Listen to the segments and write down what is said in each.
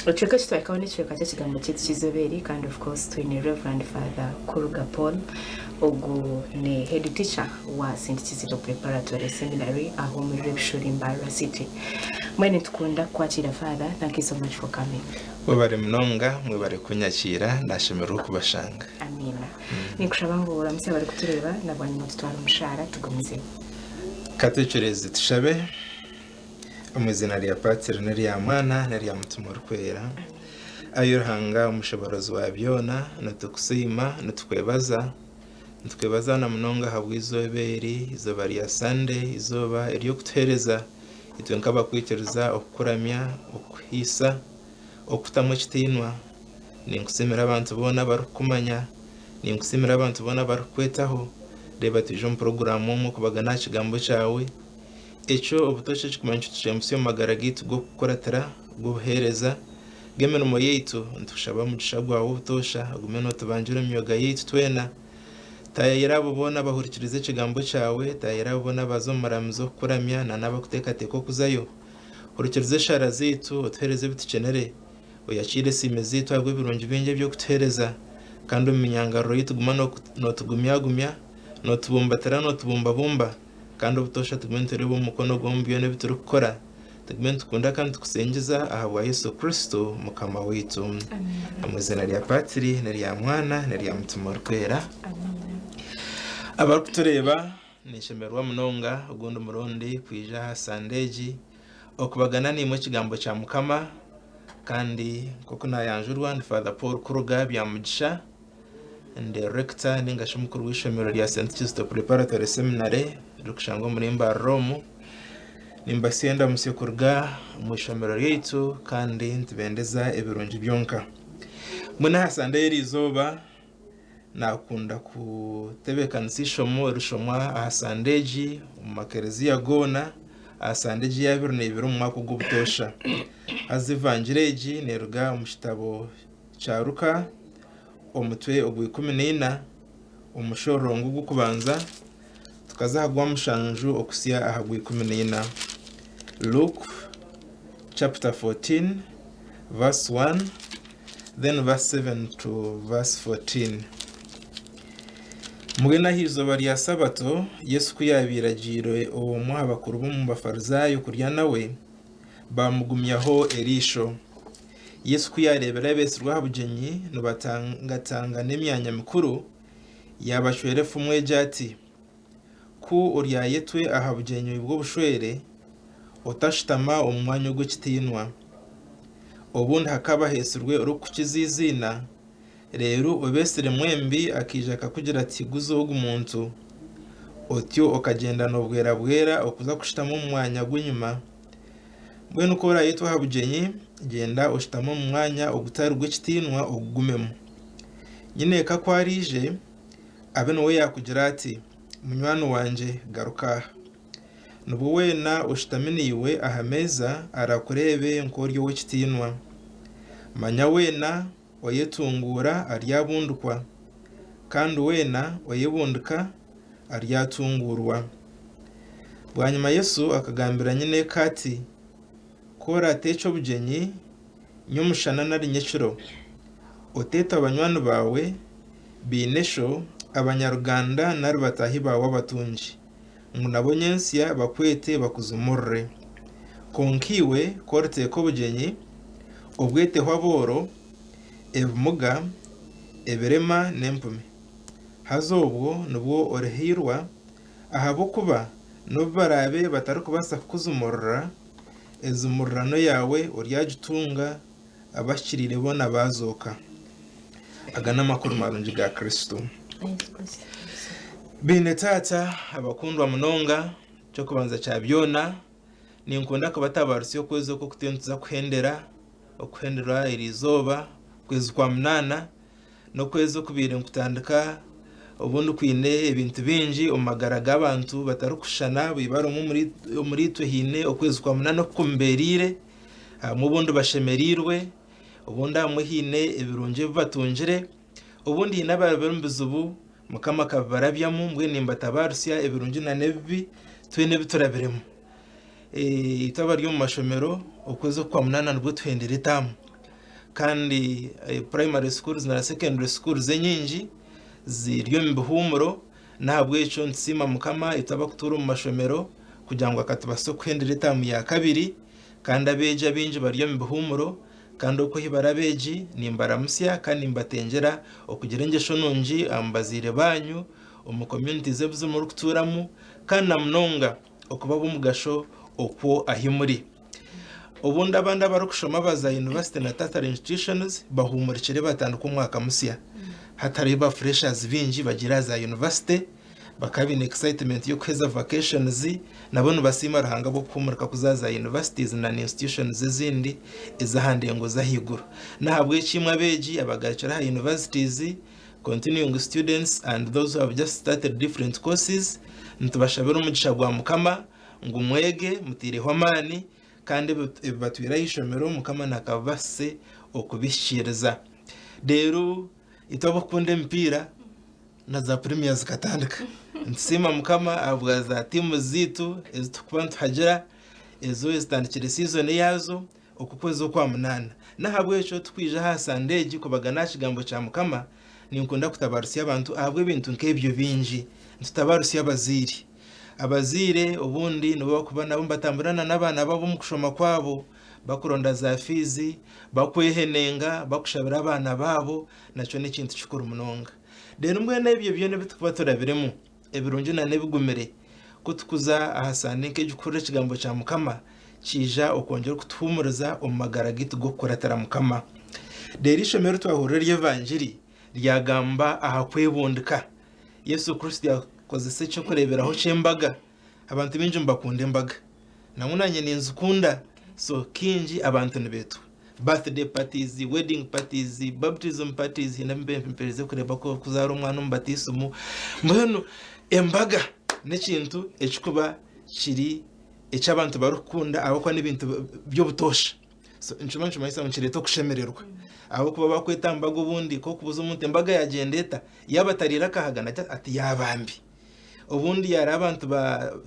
Otuweka kitwaikaho n'ekicweka ky'ekigambo kyaitu kizobeeri kandi of course twine Reverend Father Kuruga Paul ogu ne head teacher wa St. Kizito Preparatory Seminary aho muri Rebishori Mbarara City. Mwene tukunda kwakira Father, thank you so much for coming. Mwebare mnonga, mwebare kunyakira, ndashemerera kubashanga. Amina. Nikushaba ngo uramutse bari kutureba nabanye mutwara umushara tugumize. Katucureze tushabe. Amazina ya Patiri n'ya Mwana n'ya Mutima Rukwera. Ayohanga umushobozi wa byona natukusima natukwebaza. Ntukwebaza na mnonga habwizoberi izoba ya Sunday izoba iryo kutereza itwe nkaba kwitereza okukuramya okuhisa okutamwe kitinwa ninkusemera abantu bona barukumanya ninkusemera abantu bona barukwetaho reba tuje mu programu mu kubagana kigambo cyawe echo obutoshe kikumanya tushemuse magara gitu go kukoratira go buhereza gemeno moyeito ntushaba mu gishagwa ubutosha agumeno tubanjure myoga yitu twena tayira bubona bahurikirize kigambo cyawe tayira bubona bazomaramuzo kuramya na nabakuteka teko kuzayo urukirize shara zitu uthereze bitukenere oyakire sime zitu agwe birungi binge byo kutereza kandi umunyangaro yituguma no tugumya no tubumbatira no tubumbabumba kandi ubutosha tugmentere bo mukono gombiyo ne biturukora tugmente kunda kandi tukusengiza ahabwa Yesu Kristo mukama witu amazina ya Patiri n'ya Mwana n'ya Mutima Rukwera. Abakutureba nishemerwa mnonga ugundo murundi kwija Sandeji okubagana ni mu kigambo cya Mukama kandi koko nayanjurwa ni Father Paul Kuruga byamugisha director ningasho mukuru w'ishomero rya St. Kizito Preparatory Seminary rukushango muri Mbarara nimbasenda musekuruga mu ishomero ryitu kandi ntibendeza ebirungi byonka muna Sunday izoba nakunda kutebekanisa rushomwa ahasandeji mumakerezia gona ahasandeji yabiru nebiru mu mwaka gubutosha azivangireji neruga umushitabo cyaruka omutwe ogwi 14 umushorongo gukubanza tukazahagwa mushanju okusiya ahagwi 14 Luke chapter 14 verse 1 then verse 7 to verse 14. Mugena hizo bari ya Sabato Yesu kuyabiragiro uwo muhabakuru bo mu bafarizayo kurya nawe bamugumyaho erisho. Yesu kuyarebera bese rwabugenyi no batangatanga n'imyanya mikuru yabashwerefu mweje ati ku urya yetwe ahabugenyi ubwo bushwere otashitama umwanya gwo kitinwa obundi hakaba hesurwe urukukizizina rero obesere mwembi akija kakugira ati guzo umuntu otyo okagenda no bwera okuza kushitamo umwanya gwinyuma bwenu ukora yitwa habugenyi genda ushitamo umwanya ogutari gwikitinwa ogumemo nyine kakwarije abe no yakugira ati munywano wanje garuka nubwo wena ushitaminiwe ahameza arakurebe nkoryo w'ikitinwa manya wena wayetungura aryabundukwa kandi wena wayebunduka aryatungurwa bwanyuma Yesu akagambira nyine kati kora techo bugenyi nyumushana nari nyeciro oteta abanywano bawe binesho abanyaruganda nari batahi bawe abatunji munabonyensia bakwete bakuzumurre konkiwe korte ko bugenyi obwete hwaboro ebumuga eberema nempume hazobwo nubwo orehirwa ahabo kuba nobarabe batarukubasa kuzumurra ezumurrano yawe uryajutunga abashirire bona bazoka agana makuru marungi ga Kristo. Bine tata abakundwa munonga cyo kubanza cya byona ninkunda ko batabarusyo kwezo ko kutentuza okuhendera irizoba kwezo kwa munana no kwezo kubire nkutandika ubundi kwine ibintu binji omagara gabantu batarukushana bibaro muri tuhine okwezo kwa munana kumberire mu bundi bashemerirwe ubundi amuhine ibirunje batungire ubundi nabarabembizubu mukama kabarabyamu mbwe nimbatabarusya ibirunji na nebi twene biturabiremo itaba ryo mu mashomero okwezo kwa munana nubwo twendere tamu kandi primary schools na secondary schools enyingi ziryo mu bihumuro nahabwe ico nsima mukama itaba kuturu mu mashomero kugira ngo akatubase kwendera etamu ya kabiri kandi abeje abinji baryo mu bihumuro kandi uko hibarabeji nimbaramusya kandi mbatengera okugira engesho nungi ambazire banyu omu community zebuze muri kuturamu kandi namnonga okuba bumugasho okwo ahimuri ubundi abandi abarukushoma baza university na tertiary institutions bahumurikire batanduka umwaka musya hatariba freshers binji bagira za university bakabina excitement yo kweza vacations nabone basima rahanga bo kumurika kuzaza universities na institutions zindi izahandi ngo zahiguru nahabwe kimwe abeji abagarikira ha universities continuing students and those who have just started different courses ntubashabira umugisha gwa mukama ngo mwege mutireho amani kandi batwira ishomero mukama nakavase okubishiriza rero itobo kunde mpira na za premiers katandika nsima mukama avuga za timu zitu ezitukwantu hagira ezo ezitandikire season yazo okukwezi kwa munana nahabwe echo tukwija ha sandeji kubagana kigambo cha mukama ninkunda kutabarusiya abantu ahabwe ibintu nkebyo binji ntutabarusiya abazire ubundi nibo bakubana nabo batamburana n'abana babo mu kushoma kwabo bakuronda za fizi bakwehenenga bakushabira abana babo naco ni kintu kikuru munonga rero mbwene ibyo byone bitukuba turabiremo ebirungi na nebigumire kutukuza ahasane ke gikuru kigambo cha mukama kija okongera kutuhumuriza omagara gitu gokuratara mukama rero ishomero twahurira ry'evanjiri ryagamba ahakwebundika Yesu Kristo yakoze se cyo kureberaho cyembaga abantu binje mbakunda embaga namunanye ninzukunda so kinji abantu nibetu birthday parties, wedding parties, baptism parties hinambe mpereze kureba ko kuzara umwana umbatisumu mbano embaga nekintu ekikuba kiri eky'abantu barukunda abakwa n'ibintu byo butosha so nchuma isa nchireto kushemererwa abo kuba bakwetambaga ubundi ko kubuza umuntu embaga yagendeta yabatarira kahagana ati yabambi ubundi yari abantu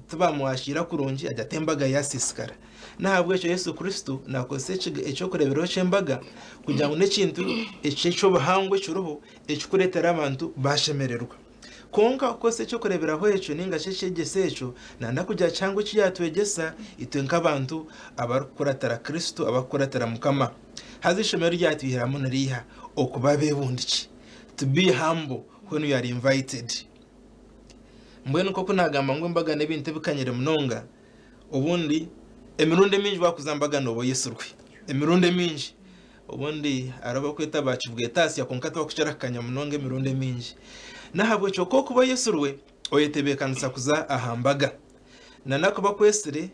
tubamwashira kurungi ajatembaga yasisikara nahabwe cyo Yesu Kristo nakose echo kurebero cyembaga kugira ngo nekintu echo bahangwe cyuruho ekikuretera abantu bashemererwa konka kose cyo kureberaho echo ninga cyegese echo nanda kujya cyangwa cyatwegesa itwenka abantu abakuratara Kristo abakuratara mukama hazishemero ryatwihiramo nariha okubabe bundiki to be humble when you are invited mbwene koko nagamba ngo imbaga nebintu bikanyere munonga ubundi emirunde minji bakuzambaga nobo Yesurwe emirunde minji ubundi araba kweta bakivuga etasi yakonkata bakucara kanya munonga emirunde minji nahabwe cyo koko bo Yesurwe oyetebekanisa kuza ahambaga nanako bakwesire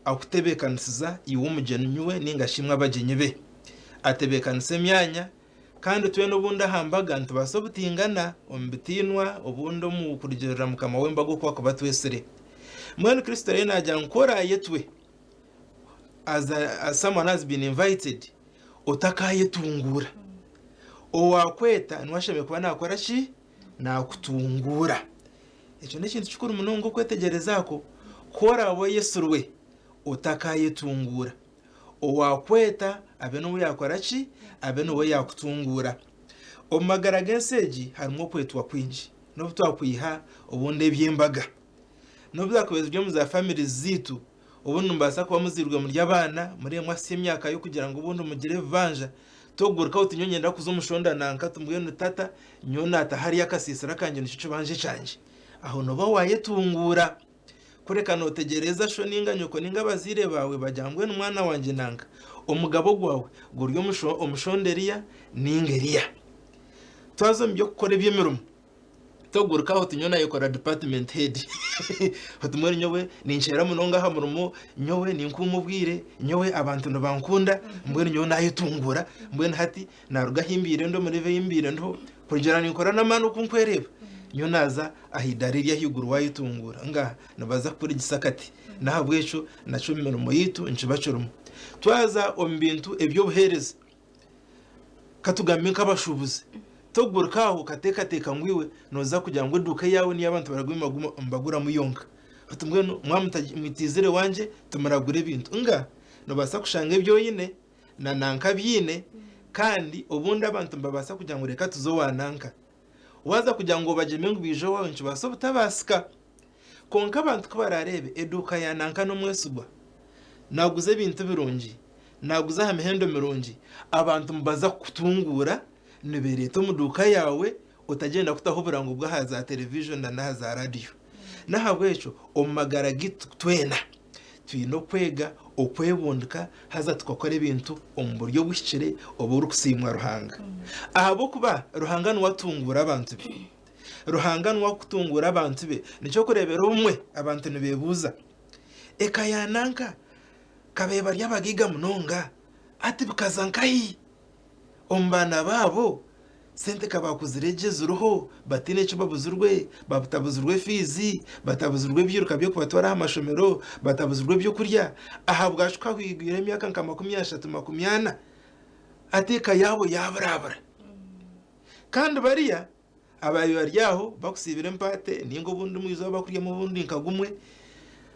akutebekanisiza iwumugenywe ningashimwa abagenyebe atebekanise myanya kandi tuwe n'ubundi ahambaga ntubasobutingana ombitinwa ubundi mu kurigera mukama wembago kwa kubatwesere mwene Kristo rero najya nkora yetwe as someone has been invited utakayetungura owakweta nwasheme kuba nakora ki nakutungura icyo ni kintu cyukuru munongo kwetegerezako kora abo Yesurwe utakayetungura owakweta abe no yakora ki abe no yakutungura omagara genseji harimo kwetwa kwinji no butwakwiha ubundi byembaga no byakweza byo muza family zitu ubundi mbasa kuba muzirwe muri abana muri mwasi imyaka yo kugira ngo ubundi mugire vanja toguruka utinyonyenda kuzumushonda nanka tumbwene tata nyona atahari yakasisira kanje nico banje canje aho no bawayetungura kureka notegereza sho ninga nyoko ninga bazire bawe bajyangwe n'umwana wanje nanga umugabo gwawe guryo umushonderiya ningeriya twazo mbyo gukora iby'imirumo toguruka aho tunyona yikora department head hatumwe nyowe ninshera munonga ha murumo nyowe ninkumubwire nyowe abantu no bankunda mbwene nyowe nayitungura mbwene hati naruga himbire ndo muri himbire ndo kugera nikora namanu kunkwereba nyo naza ahidaririya higuru wayitungura nga nabaza kuri gisakati nahabwe echo naco mirumo yitu nchibacurumo twaza ombintu ebyo buhereza katugambe nk'abashubuzi togurukaho kateka ngwiwe noza kugira ngo duka yawe ni abantu baragwima mbagura muyonga batumwe mwamutizire wanje tumaragure ibintu nga no basa kushanga ibyo yine na nanka byine kandi ubundi abantu mbabasa kugira ngo reka tuzowananka waza kugira ngo bageme ngo bijo wawe nchibaso butabasika konka abantu ko bararebe eduka yananka no mwesubwa naguze ibintu birungi naguze amahendo mirungi abantu mbaza kutungura niberete mu duka yawe utagenda kutahobora ngo bwa haza television na haza radio nahabwe echo omagara gitu twena twino kwega okwebundika haza tukakora ibintu mu buryo bw'ikire oburu kusimwa ruhanga ahabo kuba ruhanga n'watungura abantu be ruhanga n'wakutungura abantu be nicyo kurebera umwe abantu nibebuza ekayananka kabeba ryabagiga munonga ati bikazankayi ombana babo sente kabakuzirejeza uruho batine cyo babuzurwe batabuzurwe fizi batabuzurwe byiruka byo kubatwara amashomero batabuzurwe byo kurya ahabwashwa kwigwira imyaka nka 30 ateka yabo yabrabara kandi bariya abayo baryaho bakusibira mpate ningo bundi mwizo bakuriye mu bundi nkagumwe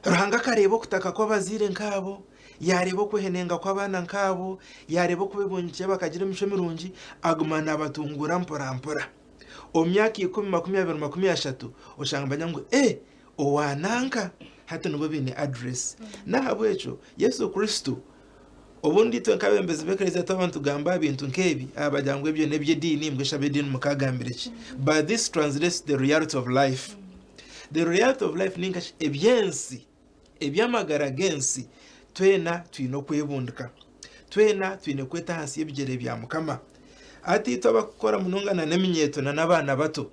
ruhanga karebo kutaka kwa bazire nkabo yarebo kuhenenga kw'abana nkabo yarebo kubebonye bakagira imico mirungi agumana abatungura mpora omyaka 10-20-30 ushanga banyango owananka hata nubo bine address nahabwecho Yesu Kristo obundi to nkabembeze bekereza abantu gamba ibintu nkebi abajangwe byo nebye dini mbwishabe dini mukagambireki but this translates the reality of life. The reality of life ninga ebyensi ebyamagara gensi twena twino kwebundika twena twine kweta hasi ebigere bya mukama ati tobakora munongana n'eminyeto na nabana bato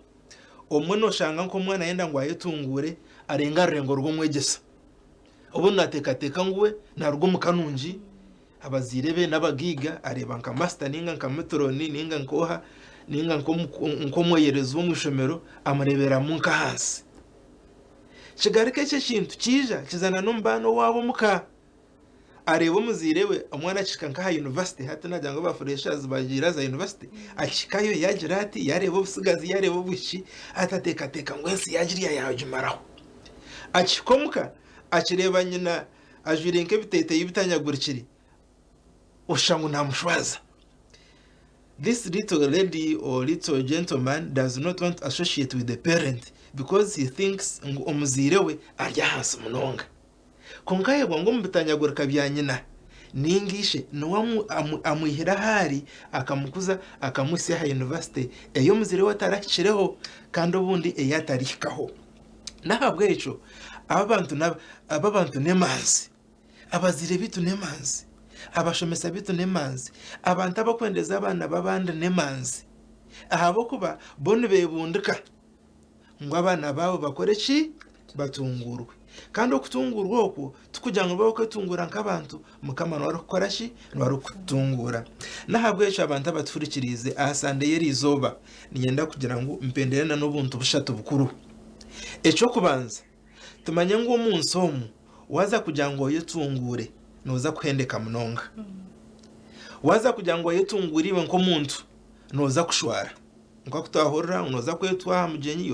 omwe no shanga nko mwana yenda ngo ayetungure arenga rengo rw'umwegesa ubundi atekateka ngwe na rw'umukanunji abazirebe n'abagiga areba nka master ninga nka metroni ninga nkoha ninga nko mweyerezo w'umushomero amarebera munka hasi kigarike cye kintu kija kizana n'umbano wabo muka arebo muzirewe umwana chikanka ha university hata najyango ba freshers bagira za university akikayo yagira ati yarebo busigazi yarebo bushi atatekateka ngwensi yagiriya yajumaraho akikomuka akireba nyina ajurenke bitete yibitanyagurikiri ushangu namushwaza. This little lady or little gentleman does not want to associate with the parent because he thinks omuzirewe arya hasi munonga konkaye ngo mbitanyagurika bya nyina ningishe no amuhira hari akamukuza akamusiha university eyo muzirewe atarakireho kandi ubundi eyatarikaho nahabwe eco abantu nemanzi abazire bitu nemanzi abashomesa bitu nemanzi abantu abakwendeza abana babandi nemanzi ahabo kuba bone bebundika ngo abana babo bakoreki batungurwe kandi okutungurwa okwo tukujya ngo bakotungura nk'abantu mukama no rukorashi no rukutungura nahabwe eco abantu abatfurikirize ahasande yeri izoba niyenda kugira ngo mpenderana n'ubuntu bushatu bukuru eco kubanza tumanye ngo umunsi omu waza kugira ngo yetungure noza kuhendeka munonga waza kugira ngo yetunguriwe nko muntu noza kushwara nko kutahorra unoza kwetwa mugenyi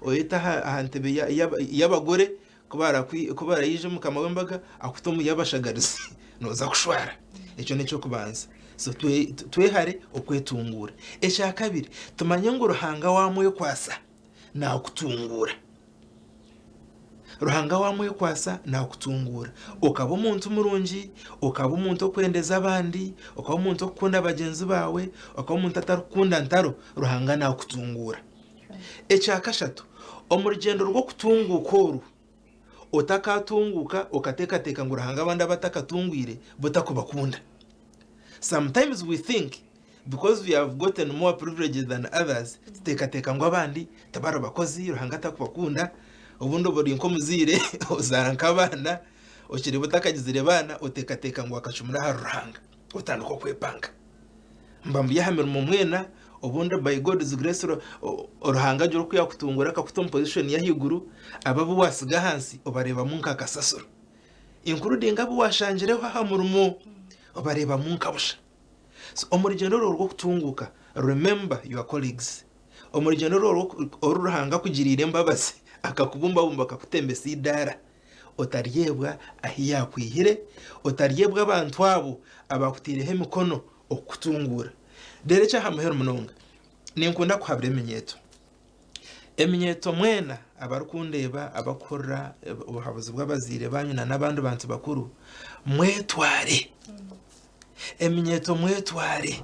oyeta ahantebe y'abagore kubara yije mukama wembaga akutomu yabashagarizi noza kushwara eco nico kubanza so twehare okwetungura eca kabiri tumanye ngo ruhanga wamwe kwasa na kutungura ruhanga wamwe kwasa na kutungura ukaba umuntu murungi ukaba umuntu okwendeza abandi ukaba umuntu okukunda bagenzi bawe ukaba umuntu atarukunda ntaro ruhanga na kutungura eca kashatu omurugendo rwo kutunguka oru utakatunguka ukatekateka ngo ruhanga abandi abatakatungwire butakubakunda. Sometimes we think because we have gotten more privileges than others tekateka ngo abandi tabara bakozi ruhanga atakubakunda ubundo buri nko muzire uzaranka abana ukiri butakagizire bana utekateka ngo akacumura haruhanga utanduko kwepanga mbambu yahamira mu mwena ubundo by God's grace uruhanga jyo kuyakutungura akakutom position ya higuru ababu wasiga hansi ubareba munka kasasuro including abo washangireho hamurumo ubareba munka busha. So omurigendo rwo kutunguka remember your colleagues omurigendo rwo uruhanga kugirira imbabazi akakubumba akakutembesa idara utaryebwa ahiya kwihire utaryebwa abantu abo abakutireho emikono okutungura rero cyahamahero munonga ninkunda kuhabira eminyeto mwena abarukundeba abakora ubuhabuzi bw'abazire banyuna n'abandi bantu bakuru mwetware eminyeto mwetware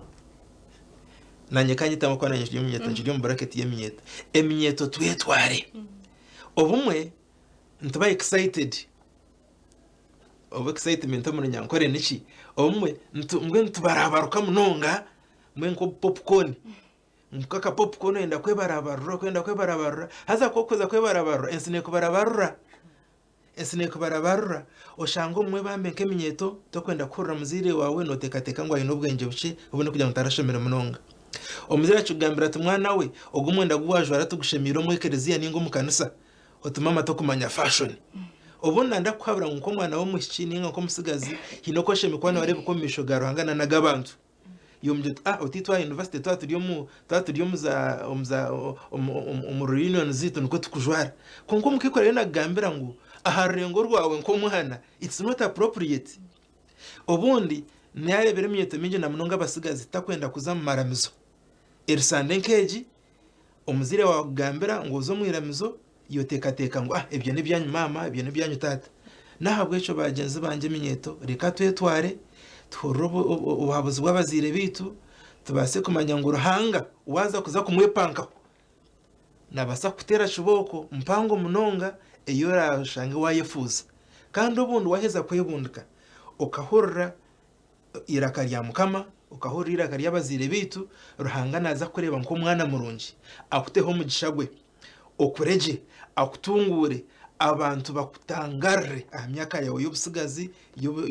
nanye kanyitamo kwa nanye eminyeto njye mu bracket y'eminyeto eminyeto twetware obumwe ntuba excited excitement muri nyankore niki obumwe ntubarabaruka munonga mwe nko popcorn mukaka popcorn enda kwebarabarura haza kokoza kwebarabarura ensine kubarabarura oshango mwe bambe nk'eminyeto to kwenda kurra muzire wawe notekateka ngo ayino ubwenge buce ubone kugira ngo tarashomera munonga omuzira cyugambira ati mwana we ogumwenda guwajwa aratugushemira mu ekereziya ningo mu kanisa otumama to kumanya fashion obunda ndakwabira ngo mwana wo mushiki nko musigazi hinoko shemi kwana wari gukomisho garuhangana nagabantu yomjut otitwa university twaturiyo za reunion zitu nuko tukujwara konko mukikorera nagambira ngo aharengo rwawe nko muhana it's not appropriate obundi nayarebere myeto minje na munonga basigazi takwenda kuzamaramizo erisande nkeji omuzire wa gambira ngo zo mwiramizo yotekateka ngo ebyo ni byanyu mama ebyo ni byanyu tata nahabwe cyo bagenzi banje minyeto reka twetware turobo ubuhabuzi bw'abazire bitu tubase kumanya ngo ruhanga waza kuza kumwepanka nabasa kutera shuboko mpango munonga iyo rashanga wayefuza kandi ubundi waheza kwebundika ukahurira iraka rya mukama ukahurira iraka ry'abazire bitu ruhanga naza kureba nko mwana murungi akuteho mugishagwe okureje akutungure abantu bakutangarre amyaka yawe y'obusigazi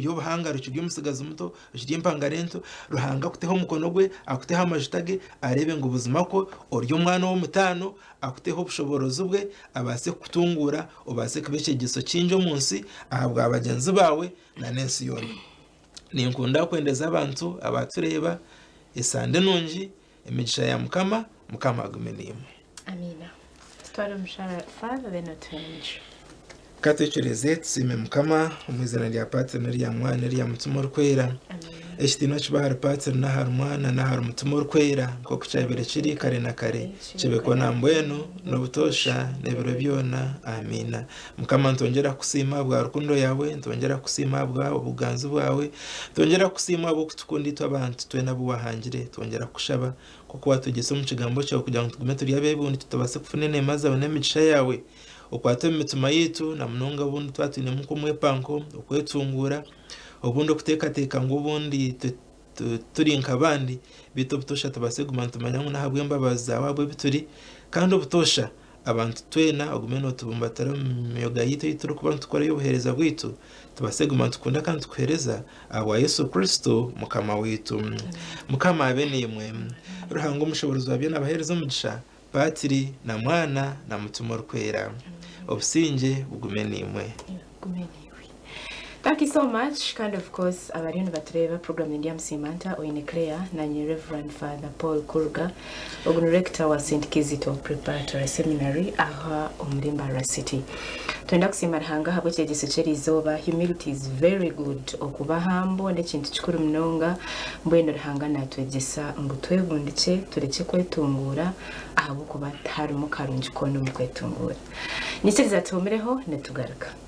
y'obuhangaro cyo y'umusigazi muto cyo mpangarento ruhanga kuteho mukono gwe akuteho amajutage arebe ngo ubuzima ko oryo mwana wo mutano akuteho bushoborozi bwe abase kutungura obase kubeshegiso kinjo munsi ahabwa abagenzi bawe na nensi yone ninkunda kwendeza abantu abatureba esande nungi emigisha ya mukama agumenimwe amina twari mushara father benotwenje katekereze tsime mukama umwizana rya paternary ya mwana rya mutumo rukwera ekitino kibahari paternary na har mwana na har mutumo rukwera ko kucyabere kiri kare na kare kibeko nambweno no butosha nebiro byona amina mukama ntongera kusima bwa rukundo yawe ntongera kusima bwa ubuganzu bwawe ntongera kusima bwo kutukundi abantu twe nabo wahangire tongera kushaba kuko watugese mu kigambo cyawe kugira ngo tugume turi abebundi tutabase kufunene maze abanemigisha yawe ukwate mitima yitu na munonga bundi twatine muko mwepanko ukwetungura ubundi kutekateka ngo ubundi turi nkabandi bito butosha tabase gumantumanya ngo nahabwe mbabazi zawe bituri kandi ubutosha abantu twena agumeno tubumbatara myoga yito yituru kuba tukora yobuhereza bwitu tubase gumantukunda kandi tukuhereza aba Yesu Kristo mukama witu mukama abene yemwe ruhango umushobozi wabyo nabahereza umugisha patiri na mwana na mutumo rukwera obusinge bugumenimwe Thank you so much. And of course, our Batreva program in Simanta or in Clare, Nani Reverend Father Paul Kurga, Rector wa St. Kizito Preparatory Seminary, aha Umlimbara City. Tuenda kusema hanga hapo chegisecheri izoba. Humility is very good. Okuba hambo ndechintu chikuru mnonga mbwendo hanga na twegesa ngutwebundice tureke kwetungura ahabu kuba harimo karungi kono mu kwetungura. Nisiriza tumireho netugaruka.